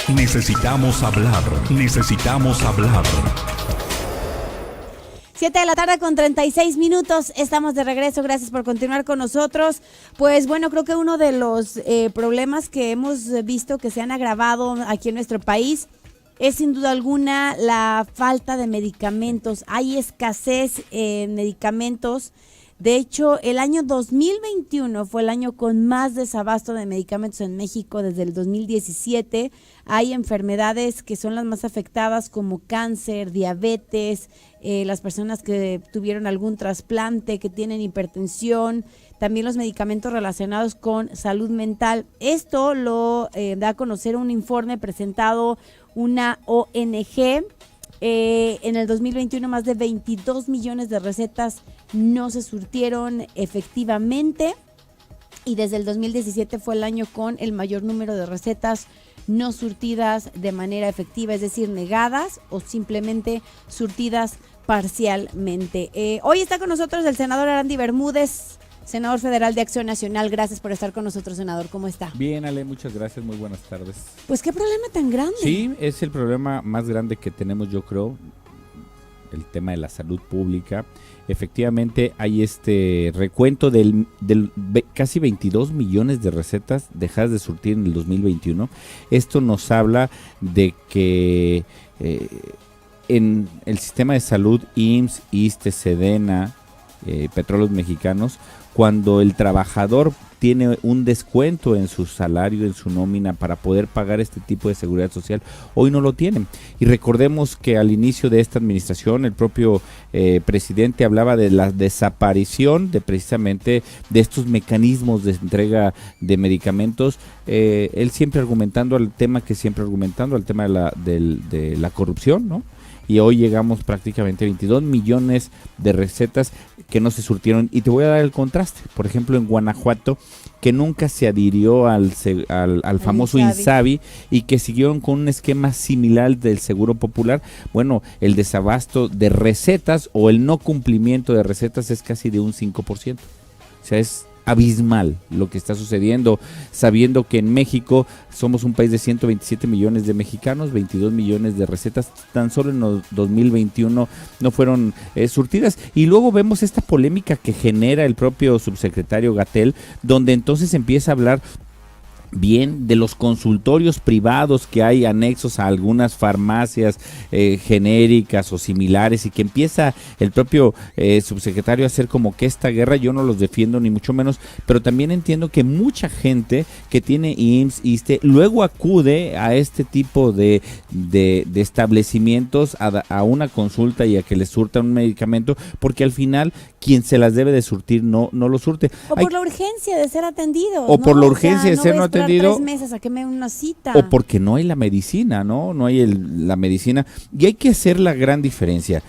Necesitamos hablar. Necesitamos hablar. 7:36 Estamos de regreso. Gracias por continuar con nosotros. Pues bueno, creo que uno de los problemas que hemos visto que se han agravado aquí en nuestro país es sin duda alguna la falta de medicamentos. Hay escasez en medicamentos. De hecho, el año 2021 fue el año con más desabasto de medicamentos en México desde el 2017. Hay enfermedades que son las más afectadas como cáncer, diabetes, las personas que tuvieron algún trasplante, que tienen hipertensión, también los medicamentos relacionados con salud mental. Esto lo da a conocer un informe presentado una ONG. En el 2021 más de 22 millones de recetas no se surtieron efectivamente y desde el 2017 fue el año con el mayor número de recetas no surtidas de manera efectiva, es decir, negadas o simplemente surtidas parcialmente. Hoy está con nosotros el senador Arandi Bermúdez, senador federal de Acción Nacional. Gracias por estar con nosotros, senador. ¿Cómo está? Bien, Ale, muchas gracias. Muy buenas tardes. Pues qué problema tan grande. Sí, es el problema más grande que tenemos, yo creo, el tema de la salud pública. Efectivamente, hay este recuento del casi 22 millones de recetas dejadas de surtir en el 2021. Esto nos habla de que en el sistema de salud, IMSS, ISSSTE, SEDENA, Petróleos Mexicanos, cuando el trabajador tiene un descuento en su salario, en su nómina para poder pagar este tipo de seguridad social, hoy no lo tienen. Y recordemos que al inicio de esta administración el propio presidente hablaba de la desaparición de precisamente de estos mecanismos de entrega de medicamentos, él siempre argumentando al tema de la corrupción, ¿no? Y hoy llegamos prácticamente a 22 millones de recetas que no se surtieron. Y te voy a dar el contraste. Por ejemplo, en Guanajuato, que nunca se adhirió al famoso INSABI y que siguieron con un esquema similar del Seguro Popular. Bueno, el desabasto de recetas o el no cumplimiento de recetas es casi de un 5%. O sea, es abismal lo que está sucediendo, sabiendo que en México somos un país de 127 millones de mexicanos, 22 millones de recetas tan solo en los 2021 no fueron surtidas. Y luego vemos esta polémica que genera el propio subsecretario Gatell, donde entonces empieza a hablar bien de los consultorios privados que hay anexos a algunas farmacias genéricas o similares, y que empieza el propio subsecretario a hacer como que esta guerra. Yo no los defiendo ni mucho menos, pero también entiendo que mucha gente que tiene IMSS, ISSSTE, luego acude a este tipo de establecimientos a una consulta y a que les surtan un medicamento, porque al final quien se las debe de surtir no lo surte. O por la urgencia de ser atendido. O por la urgencia de ser no atendido. 3 meses a que me den una cita. O porque no hay la medicina, ¿no? No hay la medicina. Y hay que hacer la gran diferencia.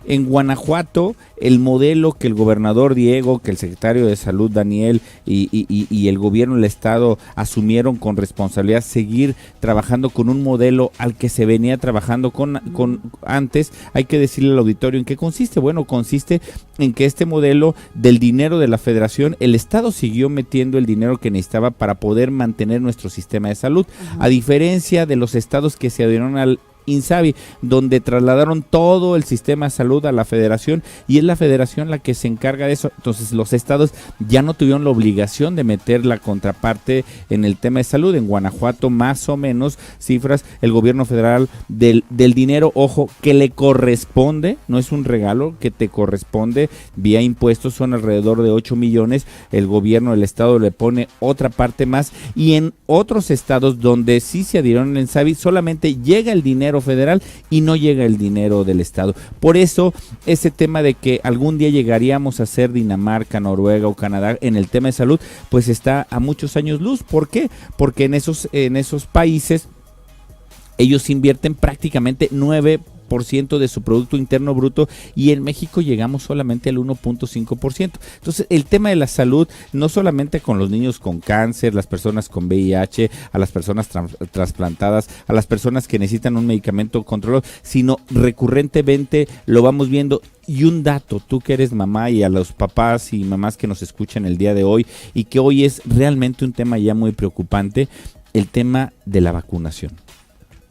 En Guanajuato, el modelo que el gobernador Diego, que el secretario de Salud Daniel y el gobierno del estado asumieron con responsabilidad seguir trabajando con un modelo al que se venía trabajando con antes. Hay que decirle al auditorio en qué consiste. Bueno, consiste en que este modelo del dinero de la federación, el estado siguió metiendo el dinero que necesitaba para poder mantener nuestro sistema de salud, a diferencia de los estados que se adhirieron al INSABI, donde trasladaron todo el sistema de salud a la federación, y es la federación la que se encarga de eso. Entonces los estados ya no tuvieron la obligación de meter la contraparte en el tema de salud. En Guanajuato, más o menos cifras, el gobierno federal del dinero, ojo, que le corresponde, no es un regalo, que te corresponde vía impuestos, son alrededor de 8 millones, el gobierno del estado le pone otra parte más, y en otros estados donde sí se adhirieron al INSABI, solamente llega el dinero federal y no llega el dinero del estado. Por eso ese tema de que algún día llegaríamos a ser Dinamarca, Noruega o Canadá en el tema de salud, pues está a muchos años luz. ¿Por qué? Porque en esos países ellos invierten prácticamente 9% de su Producto Interno Bruto, y en México llegamos solamente al 1.5%. Entonces, el tema de la salud, no solamente con los niños con cáncer, las personas con VIH, a las personas trasplantadas, a las personas que necesitan un medicamento controlado, sino recurrentemente lo vamos viendo. Y un dato, tú que eres mamá, y a los papás y mamás que nos escuchan el día de hoy, y que hoy es realmente un tema ya muy preocupante, el tema de la vacunación,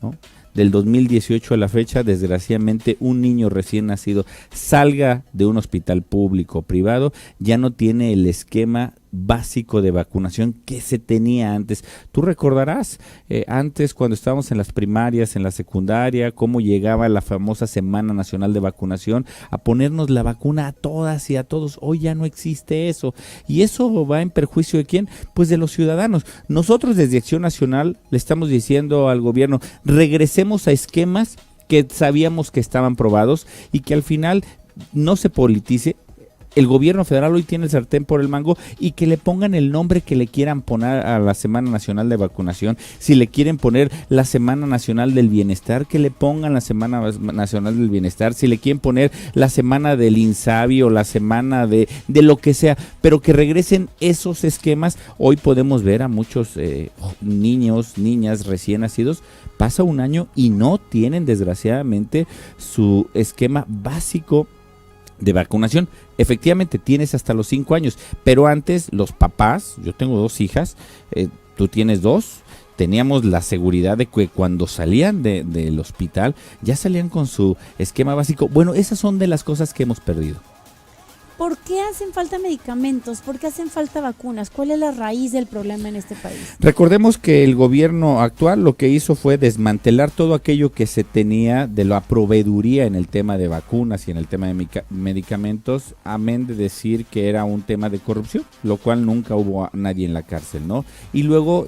¿no? Del 2018 a la fecha, desgraciadamente, un niño recién nacido salga de un hospital público o privado, ya no tiene el esquema básico de vacunación que se tenía antes. Tú recordarás antes, cuando estábamos en las primarias, en la secundaria, cómo llegaba la famosa Semana Nacional de Vacunación a ponernos la vacuna a todas y a todos. Hoy ya no existe eso. ¿Y eso va en perjuicio de quién? Pues de los ciudadanos. Nosotros desde Acción Nacional le estamos diciendo al gobierno, regresemos a esquemas que sabíamos que estaban probados y que al final no se politice. El gobierno federal hoy tiene el sartén por el mango y que le pongan el nombre que le quieran poner a la Semana Nacional de Vacunación. Si le quieren poner la Semana Nacional del Bienestar, que le pongan la Semana Nacional del Bienestar. Si le quieren poner la Semana del INSABI o la Semana de lo que sea, pero que regresen esos esquemas. Hoy podemos ver a muchos niños, niñas recién nacidos, pasa un año y no tienen desgraciadamente su esquema básico de vacunación. Efectivamente tienes hasta los 5 años, pero antes los papás, yo tengo 2 hijas, tú tienes 2, teníamos la seguridad de que cuando salían del hospital ya salían con su esquema básico. Bueno, esas son de las cosas que hemos perdido. ¿Por qué hacen falta medicamentos? ¿Por qué hacen falta vacunas? ¿Cuál es la raíz del problema en este país? Recordemos que el gobierno actual lo que hizo fue desmantelar todo aquello que se tenía de la proveeduría en el tema de vacunas y en el tema de medicamentos, amén de decir que era un tema de corrupción, lo cual nunca hubo a nadie en la cárcel, ¿no? Y luego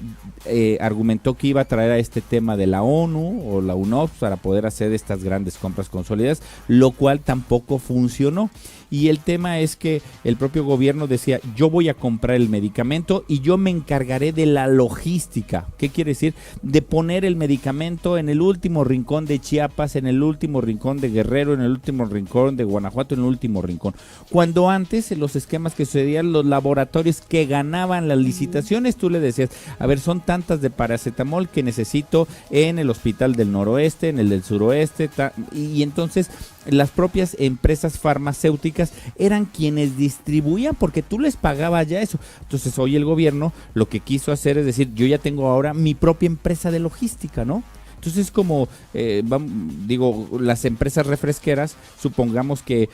argumentó que iba a traer a este tema de la ONU o la UNOPS para poder hacer estas grandes compras consolidadas, lo cual tampoco funcionó. Y el tema es que el propio gobierno decía, yo voy a comprar el medicamento y yo me encargaré de la logística. ¿Qué quiere decir? De poner el medicamento en el último rincón de Chiapas, en el último rincón de Guerrero, en el último rincón de Guanajuato, en el último rincón. Cuando antes, en los esquemas que sucedían, los laboratorios que ganaban las licitaciones, tú le decías, a ver, son tantas de paracetamol que necesito en el hospital del noroeste, en el del suroeste, y entonces las propias empresas farmacéuticas eran quienes distribuían porque tú les pagabas ya eso. Entonces hoy el gobierno lo que quiso hacer es decir, yo ya tengo ahora mi propia empresa de logística, ¿no? Entonces como, las empresas refresqueras, supongamos que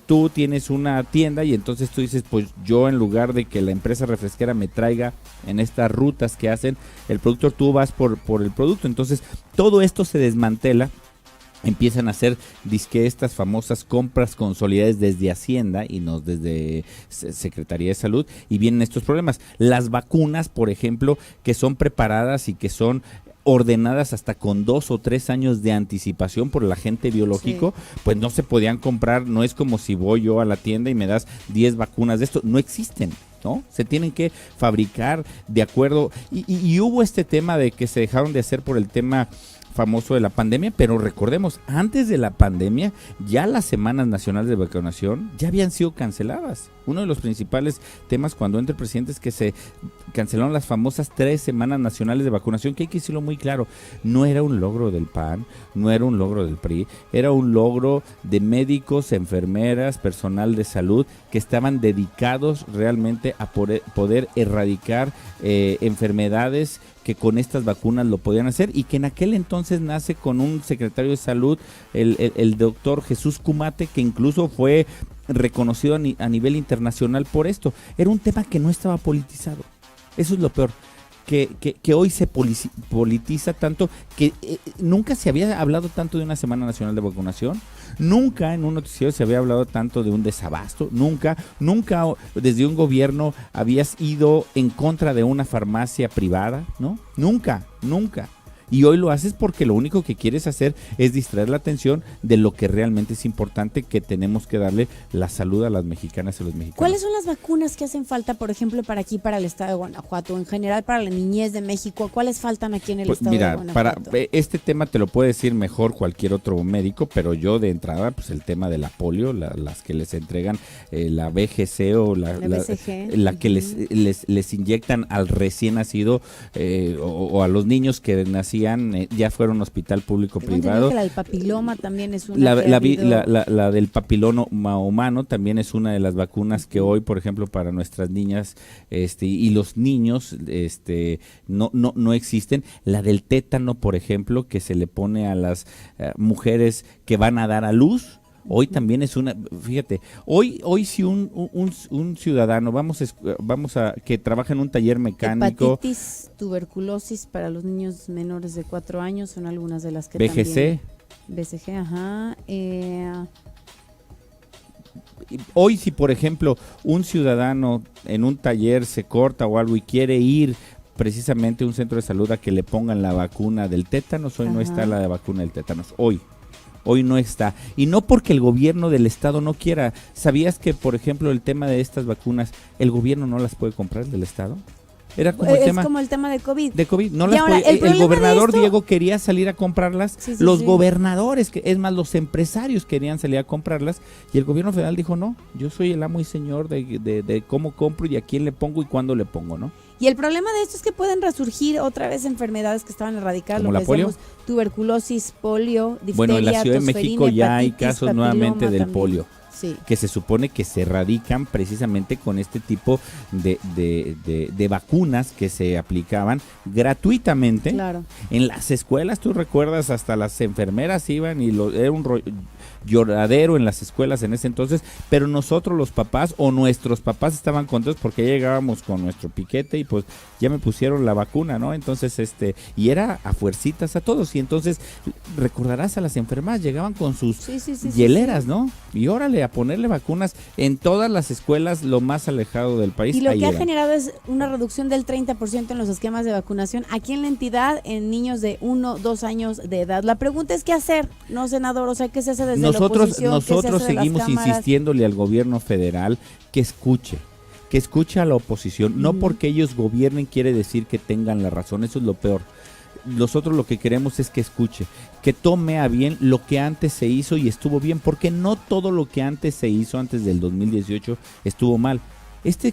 tú tienes una tienda y entonces tú dices, pues yo en lugar de que la empresa refresquera me traiga en estas rutas que hacen el producto, tú vas por el producto. Entonces todo esto se desmantela. Empiezan a hacer estas famosas compras consolidadas desde Hacienda y no desde Secretaría de Salud, y vienen estos problemas. Las vacunas, por ejemplo, que son preparadas y que son ordenadas hasta con 2 o 3 años de anticipación por el agente biológico, sí, pues no se podían comprar. No es como si voy yo a la tienda y me das 10 vacunas de esto, no existen, ¿no? Se tienen que fabricar de acuerdo, y hubo este tema de que se dejaron de hacer por el tema famoso de la pandemia, pero recordemos, antes de la pandemia ya las semanas nacionales de vacunación ya habían sido canceladas. Uno de los principales temas cuando entra el presidente es que se cancelaron las famosas 3 semanas nacionales de vacunación, que hay que decirlo muy claro, no era un logro del PAN, no era un logro del PRI, era un logro de médicos, enfermeras, personal de salud que estaban dedicados realmente a poder erradicar enfermedades que con estas vacunas lo podían hacer, y que en aquel entonces nace con un secretario de salud, el doctor Jesús Kumate, que incluso fue reconocido a nivel internacional por esto. Era un tema que no estaba politizado, eso es lo peor, que hoy se politiza tanto, que nunca se había hablado tanto de una Semana Nacional de Vacunación, nunca en un noticiero se había hablado tanto de un desabasto, nunca desde un gobierno habías ido en contra de una farmacia privada, ¿no? Nunca. Y hoy lo haces porque lo único que quieres hacer es distraer la atención de lo que realmente es importante, que tenemos que darle la salud a las mexicanas y los mexicanos. ¿Cuáles son las vacunas que hacen falta, por ejemplo, para el estado de Guanajuato, en general para la niñez de México? ¿Cuáles faltan aquí en el estado de Guanajuato? Para este tema te lo puede decir mejor cualquier otro médico, pero yo de entrada, pues el tema de la polio, las que les entregan la BGC o la BCG, la que les inyectan al recién nacido o a los niños que nacían hacían, ya fuera un hospital público-privado. Tengo entendido que la del papiloma también es una La del papiloma humano también es una de las vacunas que hoy, por ejemplo, para nuestras niñas y los niños no existen. La del tétano, por ejemplo, que se le pone a las mujeres que van a dar a luz. Hoy también es una, fíjate, hoy si un ciudadano, vamos a que trabaja en un taller mecánico. Hepatitis, tuberculosis para los niños menores de 4 años son algunas de las que BGC. BCG, ajá. Hoy si, por ejemplo, un ciudadano en un taller se corta o algo y quiere ir precisamente a un centro de salud a que le pongan la vacuna del tétanos, hoy no está la vacuna del tétanos, Hoy no está. Y no porque el gobierno del estado no quiera. ¿Sabías que, por ejemplo, el tema de estas vacunas, el gobierno no las puede comprar del estado? Era como como el tema de COVID. De COVID. No y las ahora, el gobernador Diego quería salir a comprarlas. Los gobernadores, es más, los empresarios querían salir a comprarlas. Y el gobierno federal dijo, no, yo soy el amo y señor de cómo compro y a quién le pongo y cuándo le pongo, ¿no? Y el problema de esto es que pueden resurgir otra vez enfermedades que estaban erradicadas, como la polio, tuberculosis, polio, difteria, bueno, en la Ciudad de México ya hay casos nuevamente del también. polio. Sí. Que se supone que se erradican precisamente con este tipo de vacunas que se aplicaban gratuitamente. Claro. En las escuelas, tú recuerdas, hasta las enfermeras iban y era un lloradero en las escuelas en ese entonces, pero nosotros los papás o nuestros papás estaban contentos porque ya llegábamos con nuestro piquete y pues ya me pusieron la vacuna, ¿no? Entonces, y era a fuercitas a todos, y entonces recordarás a las enfermeras, llegaban con sus hieleras, ¿no? Y órale, a ponerle vacunas en todas las escuelas lo más alejado del país. Y lo que ha generado es una reducción del 30% en los esquemas de vacunación aquí en la entidad, en niños de 1, 2 años de edad. La pregunta es, ¿qué hacer? No, senador, o sea, ¿qué se hace desde la oposición? Nosotros seguimos insistiéndole al gobierno federal que escuche a la oposición. No porque ellos gobiernen quiere decir que tengan la razón, eso es lo peor. Nosotros lo que queremos es que escuche, que tome a bien lo que antes se hizo y estuvo bien, porque no todo lo que antes se hizo, antes del 2018, estuvo mal. Este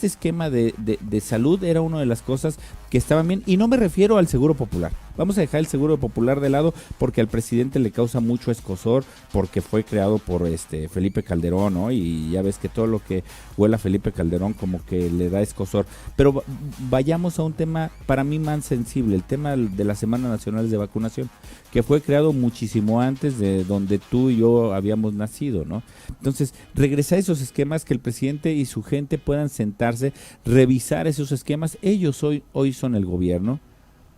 esquema de salud era una de las cosas que estaban bien, y no me refiero al Seguro Popular. Vamos a dejar el Seguro Popular de lado porque al presidente le causa mucho escozor, porque fue creado por Felipe Calderón, ¿no? Y ya ves que todo lo que huela a Felipe Calderón como que le da escozor. Pero vayamos a un tema para mí más sensible, el tema de las Semanas Nacionales de Vacunación, que fue creado muchísimo antes de donde tú y yo habíamos nacido, ¿no? Entonces, regresa a esos esquemas, que el presidente y su gente puedan sentarse, revisar esos esquemas. Ellos hoy son el gobierno.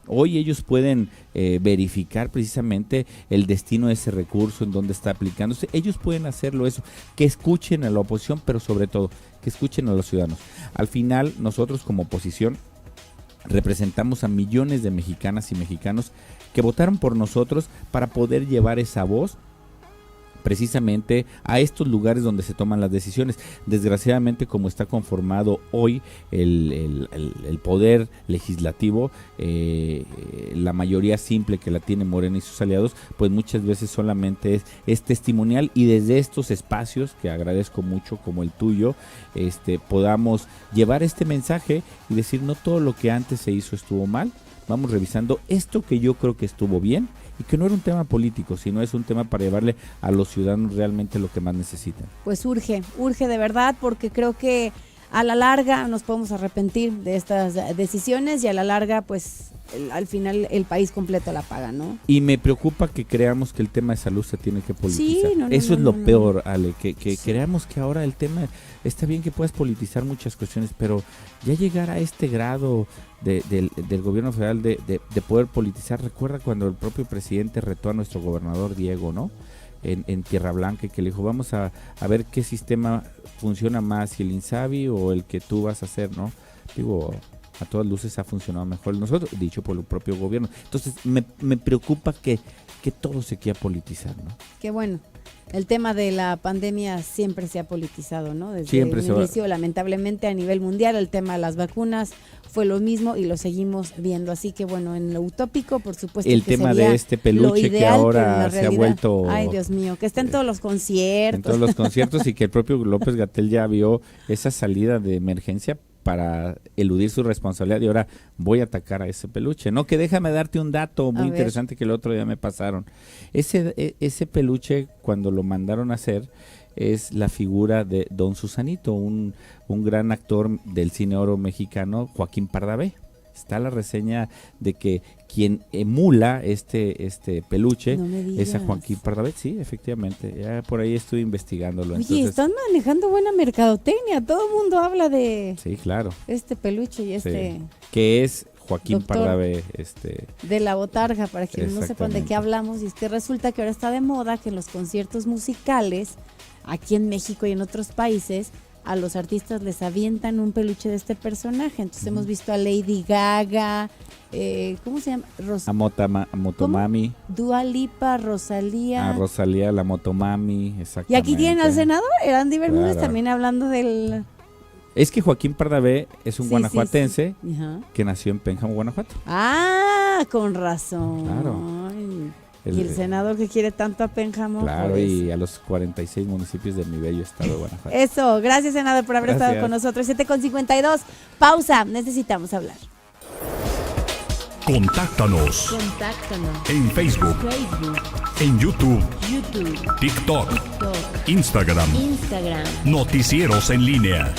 Hoy ellos pueden verificar precisamente el destino de ese recurso, en dónde está aplicándose. Ellos pueden hacerlo eso, que escuchen a la oposición, pero sobre todo, que escuchen a los ciudadanos. Al final, nosotros como oposición representamos a millones de mexicanas y mexicanos que votaron por nosotros para poder llevar esa voz precisamente a estos lugares donde se toman las decisiones. Desgraciadamente, como está conformado hoy el poder legislativo, la mayoría simple que la tiene Morena y sus aliados, pues muchas veces solamente es testimonial, y desde estos espacios, que agradezco mucho como el tuyo, podamos llevar este mensaje y decir, no todo lo que antes se hizo estuvo mal, vamos revisando esto que yo creo que estuvo bien, y que no era un tema político, sino es un tema para llevarle a los ciudadanos realmente lo que más necesitan. Pues urge de verdad, porque creo que a la larga nos podemos arrepentir de estas decisiones, y a la larga pues al final el país completo la paga, ¿no? Y me preocupa que creamos que el tema de salud se tiene que politizar. Sí, eso es lo peor, Ale, que creamos que ahora el tema, está bien que puedas politizar muchas cuestiones, pero ya llegar a este grado del gobierno federal de poder politizar. Recuerda cuando el propio presidente retó a nuestro gobernador Diego, ¿no? En Tierra Blanca, que le dijo, vamos a ver qué sistema funciona más, si el INSABI o el que tú vas a hacer, ¿no? Digo, a todas luces ha funcionado mejor nosotros, dicho por el propio gobierno. Entonces me preocupa que todo se quiera politizar, ¿no? Qué bueno. El tema de la pandemia siempre se ha politizado, ¿no? Desde siempre el inicio, lamentablemente, a nivel mundial, el tema de las vacunas fue lo mismo y lo seguimos viendo. Así que, bueno, en lo utópico, por supuesto, el tema de este peluche que ahora se ha vuelto... Ay, Dios mío, que está en todos los conciertos. En todos los conciertos, y que el propio López-Gatell ya vio esa salida de emergencia para eludir su responsabilidad y ahora voy a atacar a ese peluche. No, que déjame darte un dato muy interesante que el otro día me pasaron. Ese peluche, cuando lo mandaron a hacer, es la figura de Don Susanito, un gran actor del cine oro mexicano, Joaquín Pardavé. Está la reseña de que quien emula este peluche es a Joaquín Pardavé. Sí, efectivamente. Ya por ahí estuve investigándolo. Oye, entonces, están manejando buena mercadotecnia. Todo el mundo habla de sí, claro. este peluche y Sí. Que es Joaquín doctor Pardavé. de la botarga, para quienes no sepan de Exactamente. qué hablamos. Y es que resulta que ahora está de moda que en los conciertos musicales, aquí en México y en otros países, a los artistas les avientan un peluche de este personaje. Entonces hemos visto a Lady Gaga, ¿cómo se llama? A Motomami, Dua Lipa, Rosalía. a Rosalía, la Motomami, Y exactamente. aquí tienen al senador, Erandi Bermúdez, Claro. también hablando del... Es que Joaquín Pardavé es un Sí, guanajuatense sí, sí. Ajá. que nació en Pénjamo, Guanajuato. Ah, con razón. Claro. Ay, y el senador que quiere tanto a Pénjamo. Claro, pues. y a los 46 municipios de mi bello estado de Guanajuato. Eso, gracias senador por haber estado Gracias. con nosotros. 7:52, pausa, necesitamos hablar. Contáctanos en Facebook, en YouTube, TikTok, Instagram. Noticieros en línea.